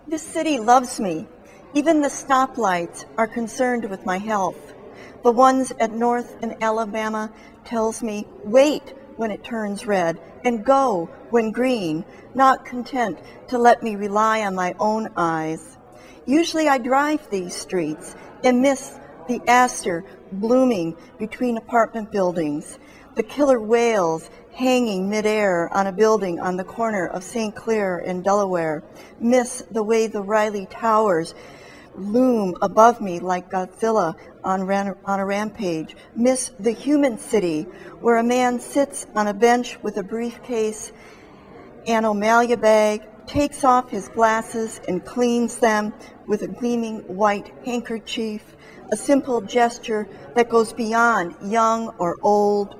This city loves me. Even the stoplights are concerned with my health. The ones at North and Alabama tells me, wait when it turns red and go when green, not content to let me rely on my own eyes. Usually I drive these streets and miss the aster blooming between apartment buildings, the killer whales hanging midair on a building on the corner of St. Clair and Delaware, miss the way the Riley Towers loom above me like Godzilla on a rampage, miss the human city where a man sits on a bench with a briefcase, an O'Malley bag, takes off his glasses and cleans them with a gleaming white handkerchief, a simple gesture that goes beyond young or old.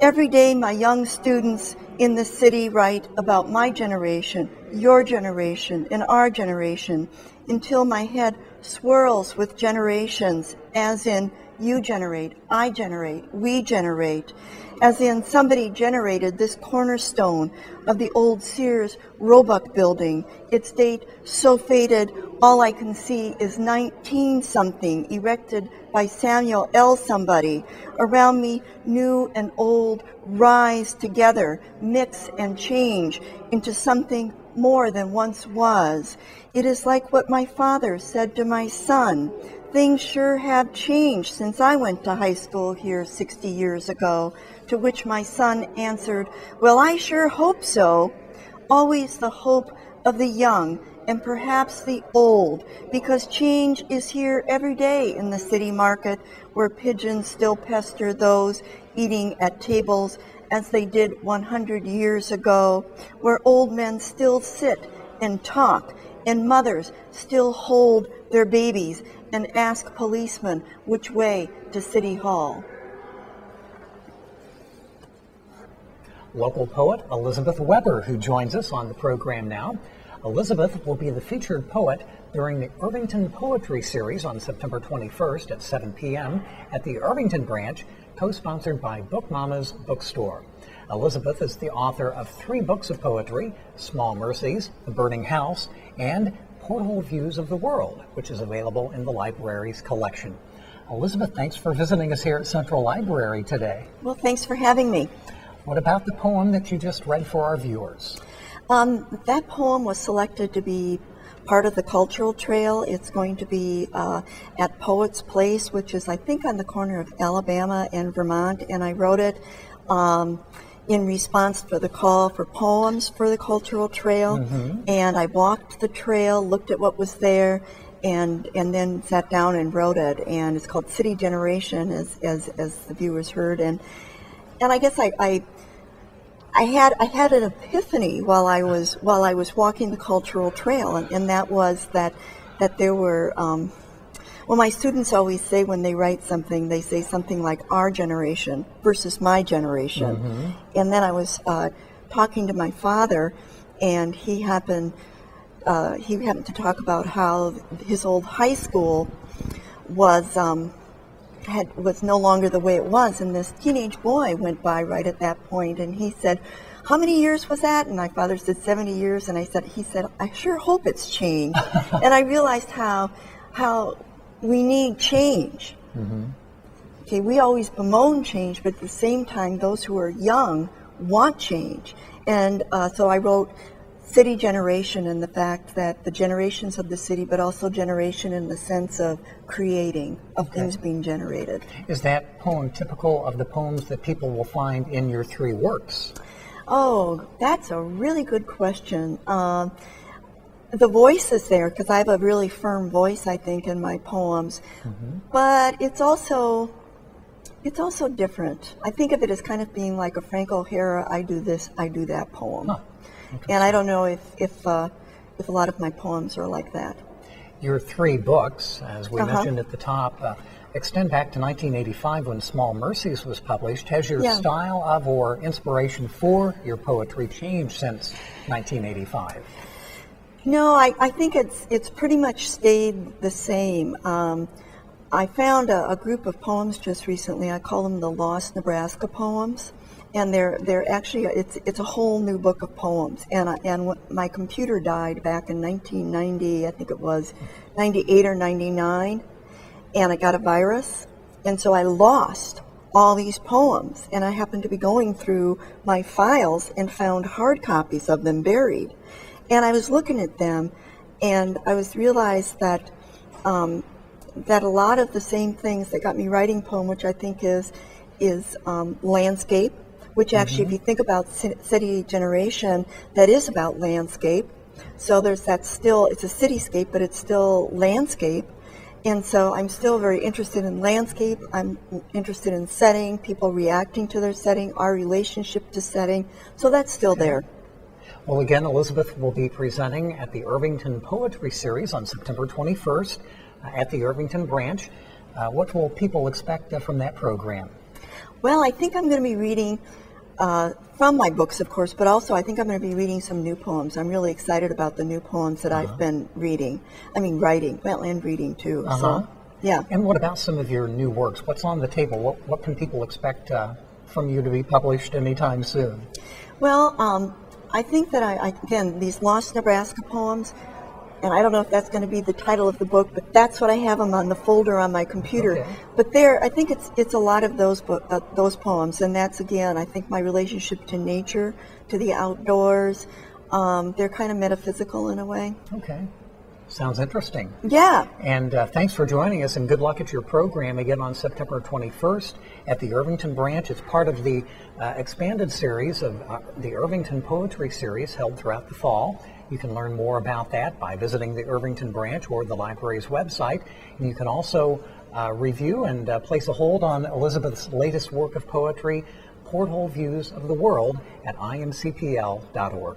Every day my young students in the city write about my generation, your generation, and our generation, until my head swirls with generations, as in you generate, I generate, we generate, as in somebody generated this cornerstone of the old Sears Roebuck building, its date so faded all I can see is 19-something, erected by Samuel L. somebody. Around me, new and old rise together, mix and change into something more than once was. It is like what my father said to my son. Things sure have changed since I went to high school here 60 years ago, to which my son answered, well, I sure hope so. Always the hope of the young and perhaps the old, because change is here every day in the city market, where pigeons still pester those eating at tables as they did 100 years ago, where old men still sit and talk, and mothers still hold their babies and ask policemen which way to City Hall. Local poet Elizabeth Weber, who joins us on the program now. Elizabeth will be the featured poet during the Irvington Poetry Series on September 21st at 7 p.m. at the Irvington branch, co-sponsored by Book Mama's Bookstore. Elizabeth is the author of 3 books of poetry, Small Mercies, The Burning House, and Porthole Views of the World, which is available in the library's collection. Elizabeth, thanks for visiting us here at Central Library today. Well, thanks for having me. What about the poem that you just read for our viewers? That poem was selected to be part of the cultural trail. It's going to be at Poets Place, which is, I think, on the corner of Alabama and Vermont, and I wrote it in response to the call for poems for the cultural trail. And I walked the trail, looked at what was there, and then sat down and wrote it. And it's called City Generation, as the viewers heard. And I guess I had an epiphany while I was walking the cultural trail, and that was that there were well, my students always say when they write something, they say something like our generation versus my generation. And then I was talking to my father, and he happened to talk about how his old high school was no longer the way it was, and this teenage boy went by right at that point, and he said, how many years was that? And my father said 70 years, and he said, I sure hope it's changed. And I realized how we need change. Okay, we always bemoan change, but at the same time, those who are young want change. And so I wrote City Generation, and the fact that the generations of the city, but also generation in the sense of creating, of things being generated. Is that poem typical of the poems that people will find in your 3 works? Oh, that's a really good question. The voice is there because I have a really firm voice, I think, in my poems, but it's also different. I think of it as kind of being like a Frank O'Hara, I do this, I do that poem. And I don't know if a lot of my poems are like that. Your 3 books, as we mentioned at the top, extend back to 1985 when Small Mercies was published. Has your style of or inspiration for your poetry changed since 1985? No, I think it's pretty much stayed the same. I found a group of poems just recently. I call them the Lost Nebraska poems. and they're actually it's a whole new book of poems. And my computer died back in 1990, I think it was 98 or 99, and I got a virus, and so I lost all these poems. And I happened to be going through my files and found hard copies of them buried. And I was looking at them, and I was realized that that a lot of the same things that got me writing poem, which I think is landscape, which actually, if you think about city generation, that is about landscape. So there's that still, it's a cityscape, but it's still landscape. And so I'm still very interested in landscape. I'm interested in setting, people reacting to their setting, our relationship to setting. So that's still there. Well, again, Elizabeth will be presenting at the Irvington Poetry Series on September 21st at the Irvington branch. What will people expect from that program? Well, I think I'm going to be reading from my books, of course, but also I think I'm going to be reading some new poems. I'm really excited about the new poems that I've been writing, well, and reading too. So, yeah. And what about some of your new works? What's on the table? What can people expect from you to be published anytime soon? Well, I think that again, these Lost Nebraska poems, and I don't know if that's going to be the title of the book, but that's what I have them on the folder on my computer. Okay. But I think it's a lot of those poems, and that's, again, I think my relationship to nature, to the outdoors. They're kind of metaphysical in a way. Okay. Sounds interesting. Yeah. And thanks for joining us, and good luck at your program again on September 21st at the Irvington branch. It's part of the expanded series of the Irvington Poetry Series held throughout the fall. You can learn more about that by visiting the Irvington branch or the library's website. And you can also review and place a hold on Elizabeth's latest work of poetry, Porthole Views of the World, at imcpl.org.